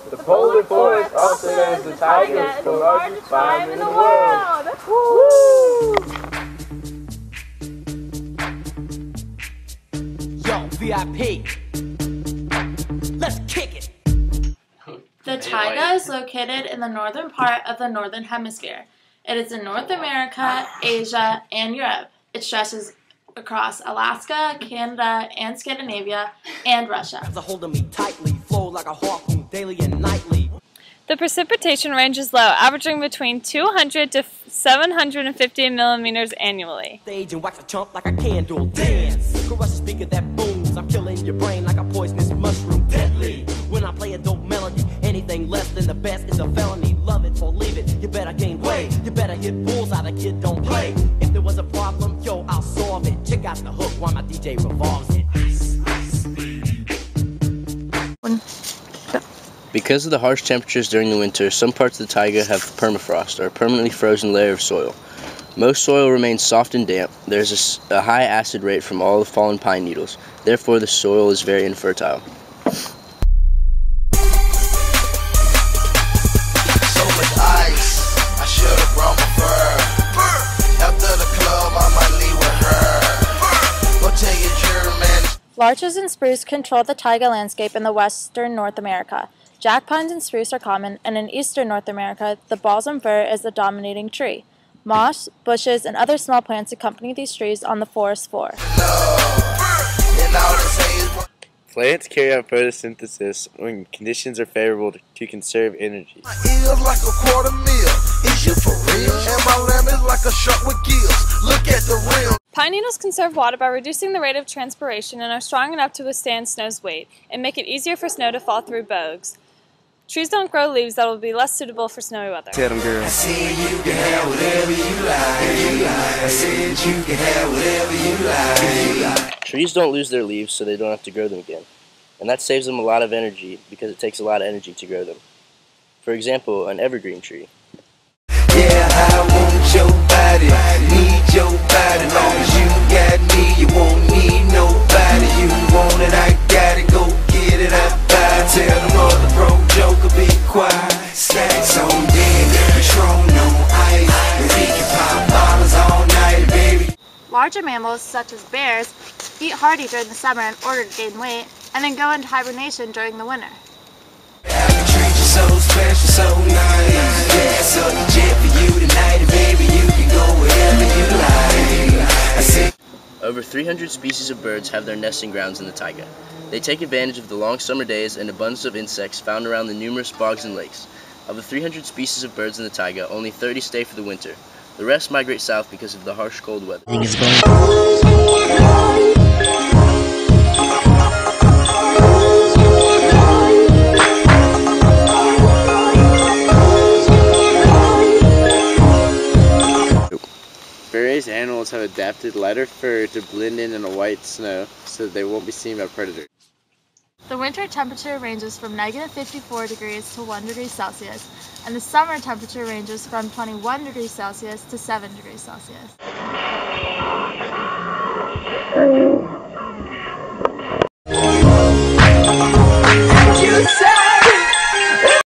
The polar forest, also known as the taiga, is the largest biome in the world. Woo! Yo, VIP. Let's kick it. The taiga is located in the northern part of the northern hemisphere. It is in North America, Asia, and Europe. It stretches across Alaska, Canada, and Scandinavia, and Russia. Holding me tightly, flow like a harpoon daily and nightly. The precipitation range is low, averaging between 200 to 750 millimeters annually. Stage and wax a chump like a candle. Dance. Crush a speaker that booms. I'm killing your brain like a poisonous mushroom. Deadly. When I play a dope melody, anything less than the best is a felony. Love it or leave it. You better gain weight. You better hit bulls out. A kid don't play. If there was a problem, yo, I'll solve it. Check out the hook while my DJ revolves it. Because of the harsh temperatures during the winter, some parts of the taiga have permafrost, or a permanently frozen layer of soil. Most soil remains soft and damp. There's a high acid rate from all the fallen pine needles. Therefore, the soil is very infertile. So much ice, I should have brought my fur. After the club, I might leave with her. Go tell your German. Larches and spruce control the taiga landscape in the western North America. Jack pines and spruce are common, and in eastern North America, the balsam fir is the dominating tree. Moss, bushes, and other small plants accompany these trees on the forest floor. Plants carry out photosynthesis when conditions are favorable to conserve energy. My ears like a quarter meal. Is you for real? And my lamb is like a shark with gills. Look at the rim. Pine needles conserve water by reducing the rate of transpiration and are strong enough to withstand snow's weight and make it easier for snow to fall through bogs. Trees don't grow leaves that will be less suitable for snowy weather. Tell them, girl. I said you can have whatever you like. I said you can have whatever you like. Trees don't lose their leaves, so they don't have to grow them again. And that saves them a lot of energy, because it takes a lot of energy to grow them. For example, an evergreen tree. Yeah, I want your body, need your body. Long as you got me, you won't need nobody. You want it, I got it, go get it, I buy it. Tell the mother broke joker, be quiet. Stacks on deck, Patron on ice. And we can pop bottles all night, baby. Larger mammals, such as bears, eat hardy during the summer in order to gain weight, and then go into hibernation during the winter. I can treat you so special, so nice. Yeah, so the jet for you tonight, baby, you can go wherever you like. I see. Over 300 species of birds have their nesting grounds in the taiga. They take advantage of the long summer days and abundance of insects found around the numerous bogs and lakes. Of the 300 species of birds in the taiga, only 30 stay for the winter. The rest migrate south because of the harsh cold weather. Various animals have adapted lighter fur to blend in a white snow so that they won't be seen by predators. The winter temperature ranges from -54 degrees to 1 degree Celsius, and the summer temperature ranges from 21 degrees Celsius to 7 degrees Celsius.